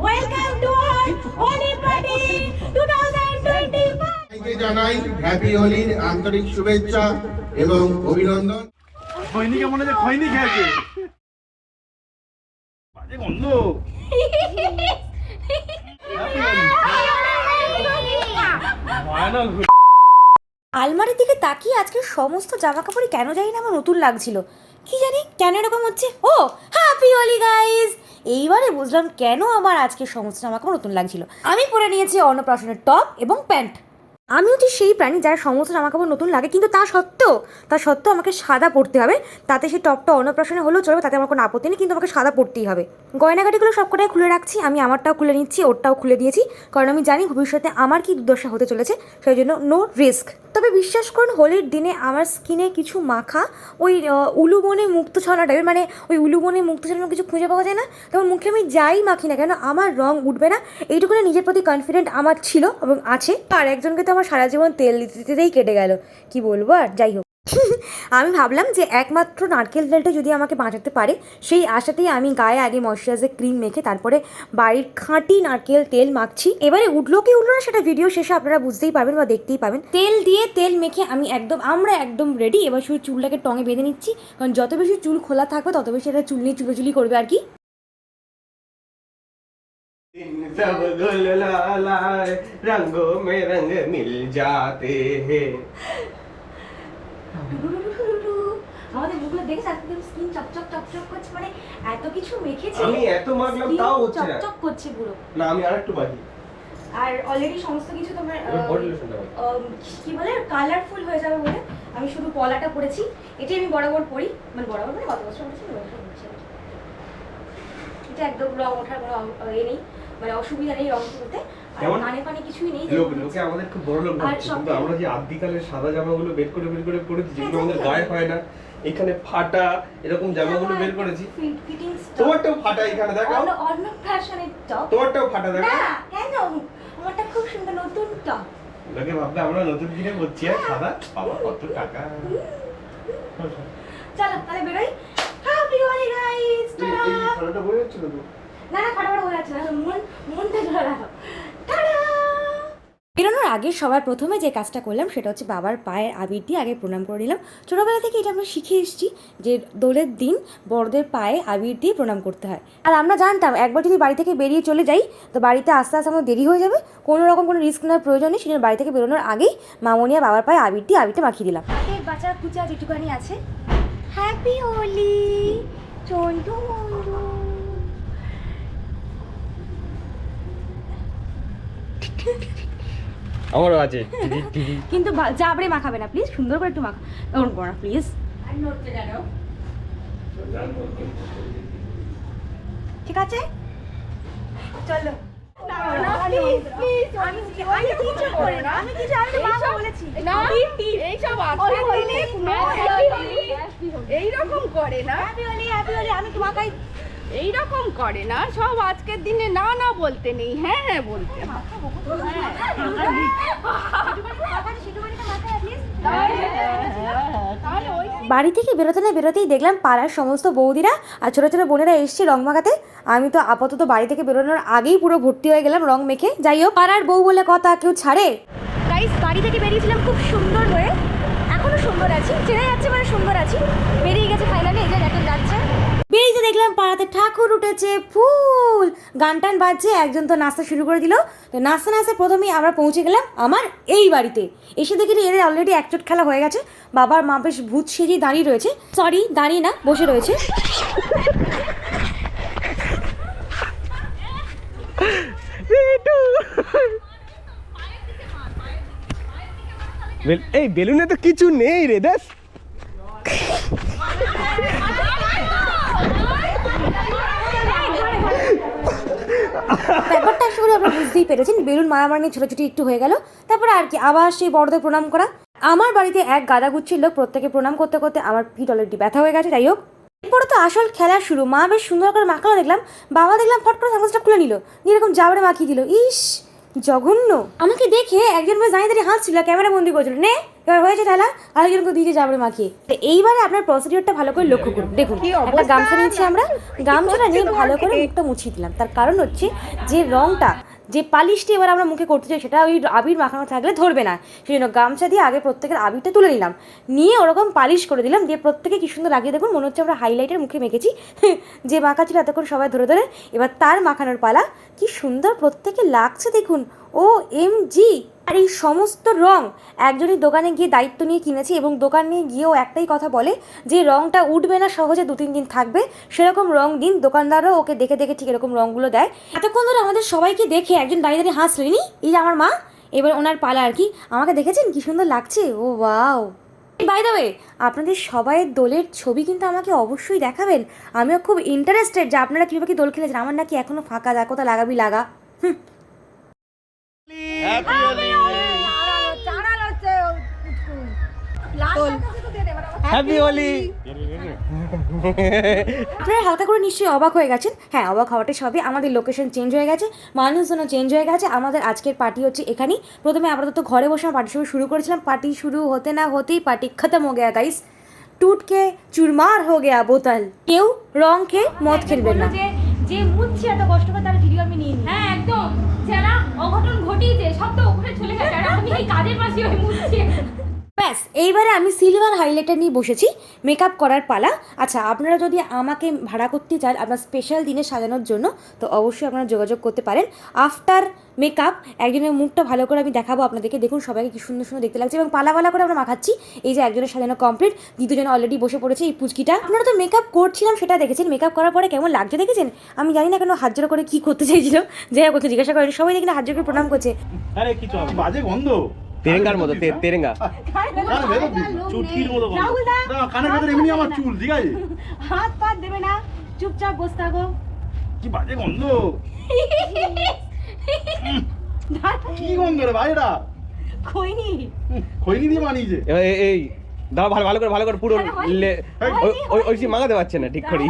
Welcome to Holi party 2025 জানাই happy হোলির আন্তরিক শুভেচ্ছা এবং অভিনন্দন। খৈনি কেমন আছে? খৈনি খেয়েছে বাজে গন্ধ। আলমারির দিকে তাকিয়ে আজকে সমস্ত জামা কাপড়ই কেন জানি না আমার নতুন লাগছিল। কি জানি কেন এরকম হচ্ছে। ও হ্যাপি হোলি গাইস! এইবারে বুঝলাম কেন আমার আজকে সমস্ত জামা কাপড় নতুন লাগছিল। আমি পরে নিয়েছি অন্নপ্রাশনের টপ এবং প্যান্ট। আমি হচ্ছে সেই প্রাণী যার সমস্ত জামা কাপড় নতুন লাগে, কিন্তু তা সত্ত্বেও আমাকে সাদা পরতে হবে। তাতে সেই টপটা অন্নপ্রাশনে হলেও চলবে, তাতে আমার কোনো আপত্তি নেই, কিন্তু আমাকে সাদা পরতেই হবে। গয়নাগাটিগুলো সবকটাই খুলে রাখছি, আমি আমারটাও খুলে নিচ্ছি, ওরটাও খুলে দিয়েছি, কারণ আমি জানি ভবিষ্যতে আমার কি দুর্দশা হতে চলেছে, সেই জন্য নো রিস্ক। তবে বিশ্বাস করুন, হোলির দিনে আমার স্কিনে কিছু মাখা ওই উলুবনে মুক্তছানা টাইপের, মানে ওই উলুবনে মুক্তছানা কিছু খুঁজে পাওয়া যায় না, তখন মুখে আমি যাই মাখি না কেন আমার রং উঠবে না, এইটুকুনি নিজের প্রতি কনফিডেন্ট আমার ছিল এবং আছে। আর একজনকে তো আমার সারা জীবন তেল দিতেই কেটে গেল, কি বলবো। আর যাই হোক, আমি ভাবলাম যে একমাত্র নারকেল তেলটা যদি আমাকে বাঁচাতে পারে, সেই আশাতেই আমি গায়ে আগে ময়শ্চারাইজার ক্রিম মেখে তারপরে বাড়ির খাঁটি নারকেল তেল মাখছি। এবারে উঠলো কি উঠলো না সেটা ভিডিও শেষে আপনারা বুঝতেই পারবেন বা দেখতেই পাবেন। তেল দিয়ে তেল মেখে আমরা একদম রেডি। এবার শুধু চুলটাকে টঙে বেঁধে নিচ্ছি, কারণ যত বেশি চুল খোলা থাকবে তত বেশি এটা চুল নিয়ে চুলোচুলি করবে আর কি। सब गुल लाए रंगों में रंग मिल जाते हैं। আমাদের মুখগুলো দেখে একদম স্কিন চকচক চকচক করছে, মানে এত কিছু মেখেছি আমি এত মাখলাম তাও হচ্ছে না, চকচক করছে পুরো। না আমি আরেকটু বাকি। আর অলরেডি সমস্ত কিছু তোমার কি বলে কালারফুল হয়ে যাবে বলে আমি শুধু পলাটা পরেছি। এটাই আমি বরাবর পরি, মানে বরাবর মানে কত বছর পরেছি, এটা একদম রং ওঠার কোনো নেই, মানে অসুবিধা নেই রং তুলতে। আর কানে পানে কিছুই নেই। লোকে আমাদের খুব বড় লোক ভাবছে, কিন্তু আমরা যে আদিকালের সাদা জামাগুলো বের করে পরেছি, যেগুলো আমাদের গায়ে হয় না, এখানে ফাটা এরকম জামাগুলো বের করেছি। তোমারটাও ফাটা, এখানে দেখাও। অন্য ফ্যাশনের টপ। তোমারটাও ফাটা দেখাও। না কেন, আমারটা খুব সুন্দর নতুন টপ। লোকে ভাববে আমরা নতুন কিনে করছি আর সাদা। বাবা কত টাকা। চলো তাহলে বেরোই। Happy Holi guys. এই ফাটাটা বলে যাচ্ছিল তো। না ফাটাফাটা হয়ে যাচ্ছে না, মনটা জোড়া রাখো। বেরোনোর আগে সবার প্রথমে যে কাজটা করলাম সেটা হচ্ছে বাবার পায়ের আবির দিয়ে আগে প্রণাম করে নিলাম। ছোটোবেলা থেকে এটা আমরা শিখে এসেছি যে দোলের দিন বড়দের পায়ে আবির দিয়ে প্রণাম করতে হয়। আর আমরা জানতাম একবার যদি বাড়ি থেকে বেরিয়ে চলে যাই তো বাড়িতে আস্তে আস্তে আমার দেরি হয়ে যাবে, কোনো রকম কোনো রিস্ক নেওয়ার প্রয়োজন নেই। সেজন্য বাড়ি থেকে বেরোনোর আগেই মামনি আর বাবার পায়ে আবির দিয়ে আবিরটা মাখিয়ে দিলাম। বাচ্চা কুচা যেটুকানি আছে, হ্যাপি হোলি চন্টু মন্টু। আমারও আছে কিন্তু জাবড়ে মাখাবে না প্লিজ, সুন্দর করে একটু মাখা করো না প্লিজ। আর নড়তে জানো, ঠিক আছে চলো। এইরকম করে না, আমি তোমাকে এইরকম করে না সব। আজকের দিনে না না বলতে নেই, হ্যাঁ হ্যাঁ বলতে। বাড়ি থেকে বেরোতে না বেরোতেই দেখলাম পাড়ার সমস্ত বৌদিরা আর ছোটো ছোটো বোনেরা এসছে রং মাখাতে। আমি তো আপাতত বাড়ি থেকে বেরোনোর আগেই পুরো ভর্তি হয়ে গেলাম রং মেখে। যাই হোক, পাড়ার বউ বলে কথা, কেউ ছাড়ে। গাইস, বাড়ি থেকে বেরিয়েছিলাম খুব সুন্দর হয়ে, এখনো সুন্দর আছি, চেনা যাচ্ছে মানে সুন্দর আছি। বেরিয়ে গেছে ফাইনালি, এই যে এখন যাচ্ছে। বেরিয়ে দেখলাম পাড়াতে ঠাকুর উঠেছে, ফুল গান টান বাজছে, একজন তো নাচতে শুরু করে দিল। তো নাচতে নাচতে প্রথমেই আমরা পৌঁছে গেলাম আমার এই বাড়িতে। এসে দেখি এদের অলরেডি একচোট খেলা হয়ে গেছে। বাবার মা বেশ ভূত সেজে দাঁড়িয়ে রয়েছে, সরি দাঁড়িয়ে না বসে রয়েছে। এই বেলুনে তো কিছু নেই রে, দেখ। ব্যাপারটা আসলে আপনারা বুঝতেই পেরেছেন, বেলুন মারামারি ছোটাছুটি একটু হয়ে গেল। তারপরে আর কি আবার সেই বড়দের প্রণাম করা। আমার বাড়িতে এক গাদা গুচ্ছির লোক, প্রত্যেকে প্রণাম করতে করতে আমার পিঠ অলরেডি ব্যথা হয়ে গেছে। যাই হোক, এরপরে তো আসল খেলা শুরু। মা বেশ সুন্দর করে মাখালো দেখলাম, বাবা দেখলাম ফট করে সাংসটা খুলে নিল, নিয়ে এরকম জাবড়ে মাখিয়ে দিল। ইস জঘন্য! আমাকে দেখে একজন বেশ দাঁড়িয়ে দাঁড়িয়ে হাসছিল, ক্যামেরা বন্দি করেছিল। নে এবার হয়েছে ঢালা, আর কিন্তু দিতে যাবে মাখিয়ে। তো এইবারে আপনার প্রসিডিওরটা ভালো করে লক্ষ্য করুন। দেখুন একটা গামছা নিয়েছি আমরা, গামছাটা নিয়ে ভালো করে মুখটা মুছিয়ে দিলাম। তার কারণ হচ্ছে যে রঙটা, যে পালিশটি এবার আমরা মুখে করতে চাই সেটা ওই আবির মাখানো থাকলে ধরবে না, সেই জন্য গামছা দিয়ে আগে প্রত্যেকের আবিরটা তুলে নিলাম, নিয়ে ওরকম পালিশ করে দিলাম, দিয়ে প্রত্যেকে কি সুন্দর লাগিয়ে দেখুন মনে হচ্ছে আমরা হাইলাইটার মুখে মেখেছি। যে মাখাচ্ছিল এতক্ষণ সবাই ধরে ধরে, এবার তার মাখানোর পালা। কি সুন্দর প্রত্যেকে লাগছে দেখুন, ও এম জি। আর এই সমস্ত রং একজনই দোকানে গিয়ে দায়িত্ব নিয়ে কিনেছি, এবং দোকানে গিয়েও একটাই কথা বলে যে রংটা উঠবে না সহজে, 2-3 দিন থাকবে, সেরকম রং দিন। দোকানদারও ওকে দেখে দেখে ঠিক এরকম রঙগুলো দেয়। এতক্ষণ ধরে আমাদের সবাইকে দেখে একজন দাঁড়িয়ে দাঁড়িয়ে হাসলেনি, এই যে আমার মা। এবার ওনার পালা আর কি, আমাকে দেখেছেন কি সুন্দর লাগছে, ও ওয়াও। বাই দ্য ওয়ে, আপনাদের সবাইয়ের দোলের ছবি কিন্তু আমাকে অবশ্যই দেখাবেন। আমিও খুব ইন্টারেস্টেড যে আপনারা কীভাবে কি দোল খেলেছেন। আমার নাকি এখনও ফাঁকা, যা কোথা লাগাবি লাগা। হ্যাপি হোলি। আপনারা হালকা করে নিশ্চয়ই অবাক হয়ে গেছেন। হ্যাঁ, অবাক হওয়াটা সবই, আমাদের লোকেশন চেঞ্জ হয়ে গেছে, মানুষজনও চেঞ্জ হয়ে গেছে। আমাদের আজকের পার্টি হচ্ছে এখানেই। প্রথমে আপাতত ঘরে বসে পার্টি শুরু করেছিলাম, পার্টি শুরু হতে না হতেই পার্টি খতম হয়ে গেয়া গাইস। টুট কে চুরমার হয়ে গেয়া বোতল। কেউ রং খেয়ে মদ খেলবেন না। যে মুচ্ছি এত কষ্ট করে তার ভিডিও আমি নিয়ে নিই। হ্যাঁ একদম, যারা অঘটন ঘটিয়েছে সব তো উপরে চলে গেছে, আর আমি এই কাজের পাশে ওই মুচ্ছি। ব্যাস, এইবারে আমি সিলভার হাইলাইটার নিয়ে বসেছি, মেকআপ করার পালা। আচ্ছা, আপনারা যদি আমাকে ভাড়া করতে চান আপনার স্পেশাল দিনে সাজানোর জন্য, তো অবশ্যই আপনারা যোগাযোগ করতে পারেন। আফটার মেকআপ একজনের মুখটা ভালো করে আমি দেখাবো আপনাদেরকে। দেখুন সবাইকে কি সুন্দর সুন্দর দেখতে লাগছে, এবং পালা করে আমরা মাখাচ্ছি। এই যে একজনের সাজানো কমপ্লিট, দ্বিতীয়জন অলরেডি বসে পড়েছে এই পুচকিটা। আপনারা তো মেকআপ করছিলাম সেটা দেখেছেন, মেকআপ করার পরে কেমন লাগছে দেখেছেন। আমি জানি না কেন হাত জোড় করে কী করতে চাইছিল, যাই হোক জিজ্ঞাসা করেন, সবাই দেখি না হাত জোড় করে প্রণাম করছে। আরে কিছু হবে বাজে গন্ধ, তেরেঙ্গার মতো, তেরেঙ্গা কানে ভেতর চুটকির মতো গন্ধ। না কানে ভেতর এমনি আমার চুল, ঠিক আছে, হাত পাত দেবে না, চুপচাপ বসে থাকো। কি বাজে গন্ধ, কি গন্ধ রে ভাই, এটা খইনি খৈনি দিয়ে বানিয়েছে। এই দাও, ভালো করে পুরো ওই মাগাতে পারছে না ঠিক করে।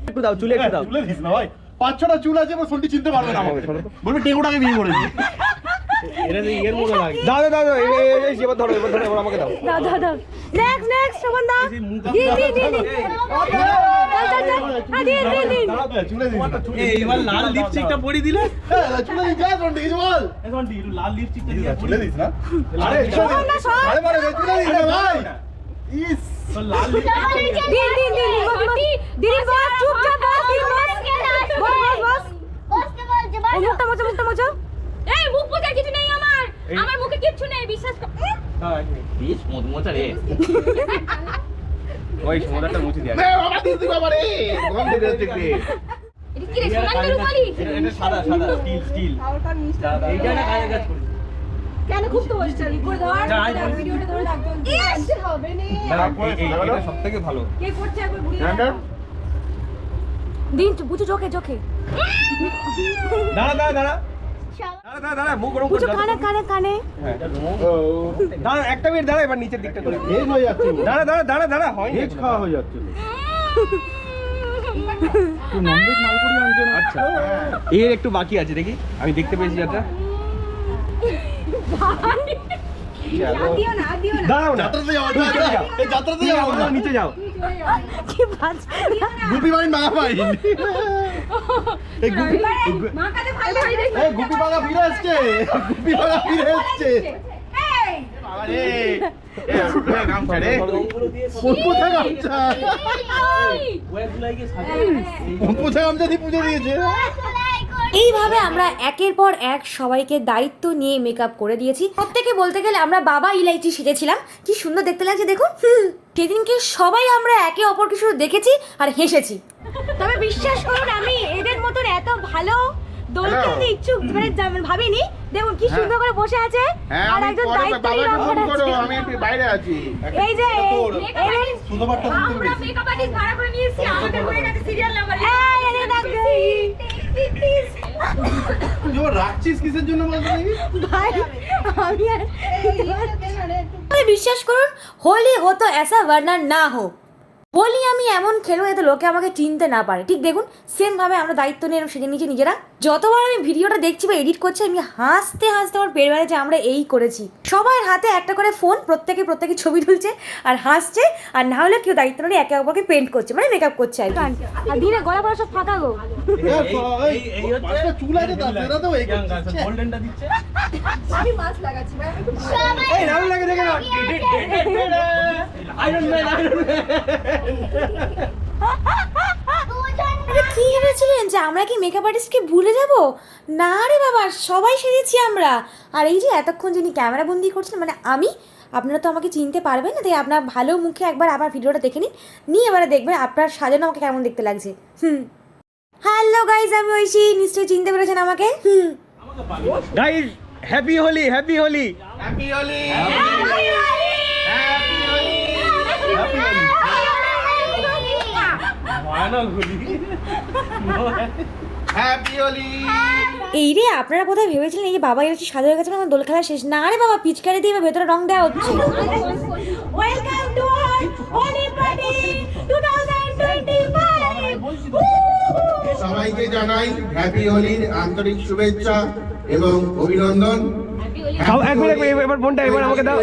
একটু দাও, চুলে একটু দাও। চুলে দিস না ভাই, 5-6টা চুল আছে, এবার সন্টি চিনতে পারবে না আমাকে, বলবে টেকুটাকে বিয়ে করেছি। এটা এর মতো লাগে। দাও এই এবার ধরো, এবার আমাকে দাও। দাও নেক্সট সমান দাও। চুলে দিস না, এবার লাল লিপস্টিকটা পরিয়ে দিলে। চুলে দিস না, সন্টি কিছু বল। এখন লাল লিপস্টিকটা দিয়ে চুলে দিস না। আরে চুলে দিস না ভাই। ইস লাল লিপস্টিক দিদি বস, চুপচাপ বস। মুখটা মোচো। এই মুখ পোছা কিছু নেই আমার মুখে কিচ্ছু নেই, বিশ্বাস কর। বেশ মদমোচা রে। ওই সমুদ্রটা মুছে দিয়া। নে বাবা দিস দি বাবা রে, গন্ধ বেরোচ্ছে রে। এটা কি রে, সোনালি রূপালি? এটা সাদা স্টিল। এইটা না কাজে কাজ করে। কেন খুব তো বলছিস করে ধর, যাই ভিডিওটা ধরে রাখবো। হবে না। এটা সবথেকে ভালো। কে করছে একবার ঘুরিয়ে জানো দিন বুঝো চোখে দাঁড়া মুখ গরম বুঝো, করে কানে দাঁড়া, একটা মিনিট দাঁড়া, এবার নিচের দিকটা করে ভেজ হয়ে যাচ্ছে, দাঁড়া হয় ভেজ খাওয়া হয়ে যাচ্ছে। তুই ননভেজ মালপুরি আনছে না? আচ্ছা এর একটু বাকি আছে, দেখি আমি দেখতে পেয়েছি যেটা। দিও না দাঁড়াও না, যাত্রাতে যাও, এই যাত্রাতে যাও না। নিচে যাও। কি বাজ। গুপি বাইন না ভাই, এই গুপি মা কাছে ভালো হয়ে যাচ্ছে। এই গুপি বাগা ফিরে আসছে, গুপি বাগা ফিরে আসছে। এই বাবা রে, এই গামছা রে, পোছা গামছা, পোছা গামছা দিয়ে পুজো দিয়েছে। এইভাবে আমরা একের পর এক সবাইকে দায়িত্ব নিয়ে মেকআপ করে দিয়েছি। প্রত্যেকে বলতে গেলে আমরা বাবা ইলাইচি সেজেছিলাম, কি সুন্দর দেখতে লাগছে দেখুন। সেদিনকে সবাই আমরা একে অপরকে শুধু দেখেছি আর হেসেছি। তবে বিশ্বাস করুন আমি এদের মতন এত ভালো দোল খেলতে ইচ্ছুক মানে ভাবিনি। দেখুন কি সুন্দর করে বসে আছে, হ্যাঁ আর আমি একজন পরে দায়িত্ব নিয়ে বাবাকে ফোন রং করো, করাচ্ছে। আমি একটু বাইরে আছি। এই যে এদের সুতোবারটা দিতে আমরা পেরেছি। মেকআপ আর্টিস্ট ভাড়া করে নিয়েছি, আমাদের হয়ে গেছে সিরিয়াল নাম্বার। এই এদের ডাকবে তুই রাখছিস কিসের জন্য বলতে দেখি? ভাই আমি আর বিশ্বাস করুন, হোলি হো তো ऐसा वरना ना हो। বলি আমি এমন খেলবো যাতে লোকে আমাকে চিনতে না পারে। ঠিক দেখুন সেমভাবে আমরা দায়িত্ব নিয়ে এরকম শিখে নিয়েছি নিজেরা। যতবার আমি ভিডিওটা দেখছি বা এডিট করছি আমি হাসতে হাসতে আমার পেট বেড়ে যে আমরা এই করেছি। সবার হাতে একটা করে ফোন, প্রত্যেকে ছবি তুলছে আর হাসছে, আর না হলে কেউ দায়িত্ব নিয়ে একে অপরকে পেন্ট করছে, মানে মেকআপ করছে আর কি। আর দিনে গলা পড়া সব ফাঁকা গো। চুল আছে তার সেটা তো এই গোল্ডেনটা দিচ্ছে। আমি মাছ লাগাচ্ছি ভাই, আমি খুব এই রাউন্ড লাগে দেখে না আয়রন ম্যান কি ভেবেছিলেন যে আমরা কি মেকআপ আর্টিস্টকে ভুলে যাব? না রে বাবা, সবাই সেরেছি আমরা। আর এই যে এতক্ষণ যিনি ক্যামেরা বন্দি করছিলেন মানে আমি, আপনারা তো আমাকে চিনতে পারবেন না, তাই আপনার ভালো মুখে একবার আবার ভিডিওটা দেখে নিয়ে এবারে দেখবেন আপনার সাজানো আমাকে কেমন দেখতে লাগছে। হ্যালো গাইজ, আমি ঐশী, নিশ্চয়ই চিনতে পেরেছেন আমাকে। Guys happy Holi, happy Holi, happy Holi. Final Holi, happy Holi. এই রে, আপনারা কোথায় ভেবেছিলেন এই যে বাবা এসে সাজা হয়ে গেছে আমার দোল খেলা শেষ? না রে বাবা, পিচকারি দিয়ে ভেতরে রং দেওয়া হচ্ছে। Welcome to our Holi party 2025। সবাইকে জানাই হ্যাপি হোলির আন্তরিক শুভেচ্ছা এবং অভিনন্দন। এক মিনিট এবার ফোনটা এবার আমাকে দাও।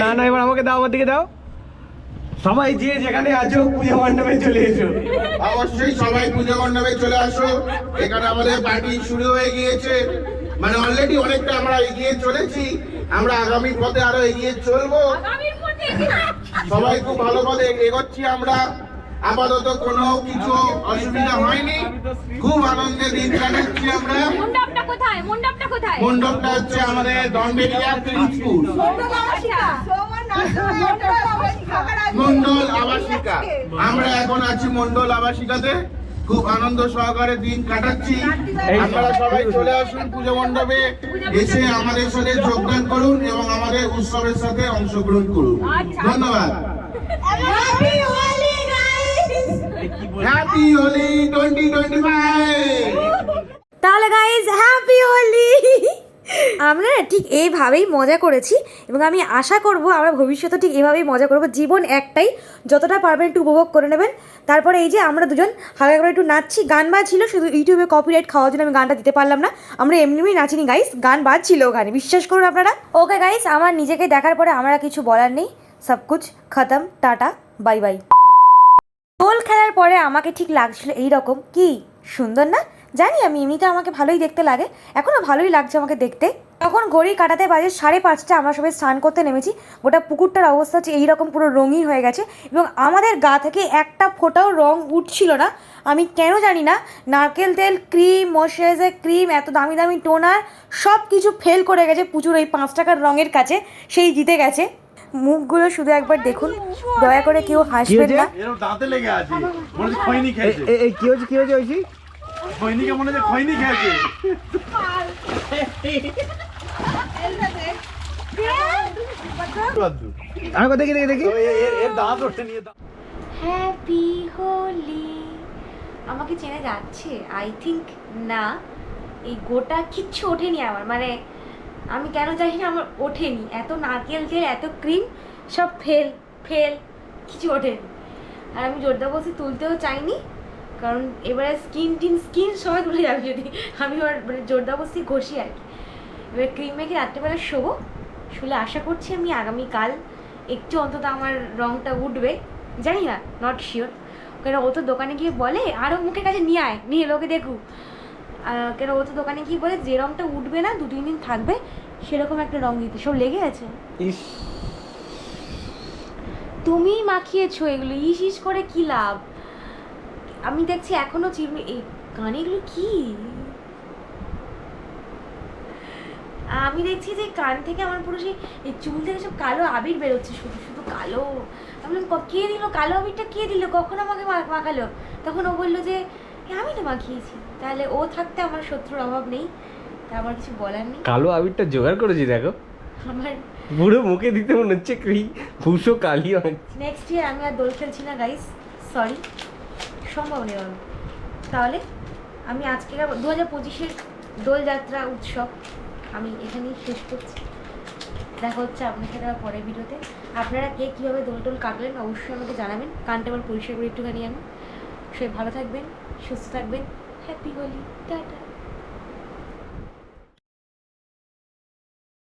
না না এবার আমাকে দাও, আমার দিকে দাও। সবাই যে যেখানে আছো পূজা মণ্ডপে চলে এসো। অবশ্যই সবাই পূজা মণ্ডপে চলে আসো। এখানে আমাদের পার্টি শুরু হয়ে গিয়েছে, মানে অলরেডি অনেকটা আমরা এগিয়ে চলেছি। আমরা আগামী পথে আরো এগিয়ে চলবো। সবাই খুব ভালো পথে এগোচ্ছি আমরা। আপাতত কোনো কিছু অসুবিধা হয়নি, খুব আনন্দে দিন কাটাচ্ছি আমরা। মণ্ডপটা কোথায়? মণ্ডপটা কোথায়? মণ্ডপটা হচ্ছে আমাদের দণ্ডেরিয়া প্রিন্সপুর মন্ডল আবাসিকা। আমরা এখন আছি মন্ডল আবাসিকাতে, খুব আনন্দ সহকারে দিন কাটাচ্ছি। আপনারা সবাই চলে আসুন পুজো মণ্ডপে, এসে আমাদের সাথে যোগদান করুন এবং আমাদের উৎসবের সাথে অংশগ্রহণ করুন। ধন্যবাদ। হ্যাপি হোলি 2025। তাহলে গাইজ হ্যাপি হোলি। আমরা ঠিক এইভাবেই মজা করেছি এবং আমি আশা করব আমরা ভবিষ্যতে ঠিক এভাবেই মজা করব। জীবন একটাই, যতটা পারবেন একটু উপভোগ করে নেবেন। তারপরে এই যে আমরা দুজন হালকা করে একটু নাচছি, গান বাজছিল, শুধু ইউটিউবে কপিরাইট খাওয়ার জন্য আমি গানটা দিতে পারলাম না। আমরা এমনিই নাচিনি গাইস, গান বাজছিল ওখানে, বিশ্বাস করুন আপনারা। ওকে গাইস, আমার নিজেকে দেখার পরে আমার কিছু বলার নেই, সবকুছ খতম, টাটা বাই বাই। দোল খেলার পরে আমাকে ঠিক লাগছিল এইরকম, কি সুন্দর না? জানি আমি এমনিতে আমাকে ভালোই দেখতে লাগে, এখনও ভালোই লাগছে আমাকে দেখতে। তখন ঘড়ি কাটাতে বাজে 5:30, আমরা সবাই স্নান করতে নেমেছি। গোটা পুকুরটার অবস্থা হচ্ছে এইরকম, পুরো রঙিন হয়ে গেছে এবং আমাদের গা থেকে একটা ফোঁটাও রং উঠছিল না। আমি কেন জানি না, নারকেল তেল, ক্রিম, ময়শ্চারাইজার ক্রিম, এত দামি দামি টোনার সব কিছু ফেল করে গেছে পুজোর ওই 5 টাকার রঙের কাছে, সেই জিতে গেছে। মুখগুলো শুধু একবার দেখুন, দয়া করে কেউ হাসবেন না। এর দাঁতে লেগে আছে, মনে হচ্ছে খৈনি খেয়েছে। এই কি হচ্ছে ঐশী? খৈনিকে মনে হচ্ছে খৈনি খেয়েছে। আর দেখি দেখি দেখি এর দাঁত ওঠে নিয়ে দাঁত। হ্যাপি হোলি। আমাকে চেনে যাচ্ছে? আই থিঙ্ক না, এই গোটা কিচ্ছু ওঠেনি আমার, মানে আমি কেন জানি না আমার ওঠেনি। এত নারকেল তেল, এত ক্রিম, সব ফেল, কিছু ওঠেনি। আর আমি জোরদাবস্তি তুলতেও চাইনি, কারণ এবারে স্কিন সবাই তুলে যাবে যদি আমি ওর মানে জোরদাবস্তি ঘষি আর কি। এবার ক্রিম মেখে রাত্রেবেলা শুলে আশা করছি আমি আগামীকাল একটু অন্তত আমার রঙটা উঠবে, জানি না, নট শিওর। কেন ও তো দোকানে গিয়ে বলে আরও মুখের কাছে নিয়ে লোকে দেখুক। কেন ও তো দোকানে গিয়ে বলে যে রঙটা উঠবে না 2-3 দিন থাকবে সেরকম একটা রঙ দিতে। সব লেগে আছে। তুমি মাখিয়েছো এগুলো, ইস করে কি লাভ? আমি দেখছি এখনো চিরুনি, এই কানে এগুলো কি? আমি দেখছি যে কান থেকে আমার পুরো সেই এই চুল থেকে সব কালো আবির বেরোচ্ছে, শুধু কালো। আমি কে দিল কালো আবিরটা, কে দিল, কখন আমাকে মাখালো? তখন ও বললো যে আমি তো মাখিয়েছি। তাহলে ও থাকতে আমার শত্রুর অভাব নেই, তা আমার কিছু বলার নেই। কালো আবিরটা জোগাড় করেছি দেখো, আমার পুরো মুখে দিতে মনে হচ্ছে ভূষো কালি অনেক। নেক্সট ইয়ার আমি আর দোল খেলছি না গাইস, সরি, সম্ভব নেই। তাহলে আমি আজকে 2025-এর দোলযাত্রা উৎসব আমি এখানেই শেষ করছি। দেখা হচ্ছে আপনার সাথে আবার পরের ভিডিওতে। আপনারা কে কীভাবে দোল টোল কাটলেন অবশ্যই আমাকে জানাবেন। কানটা আবার পরিষ্কার করে একটুখানি আমি। সবাই ভালো থাকবেন, সুস্থ থাকবেন। Happy Holi, tata.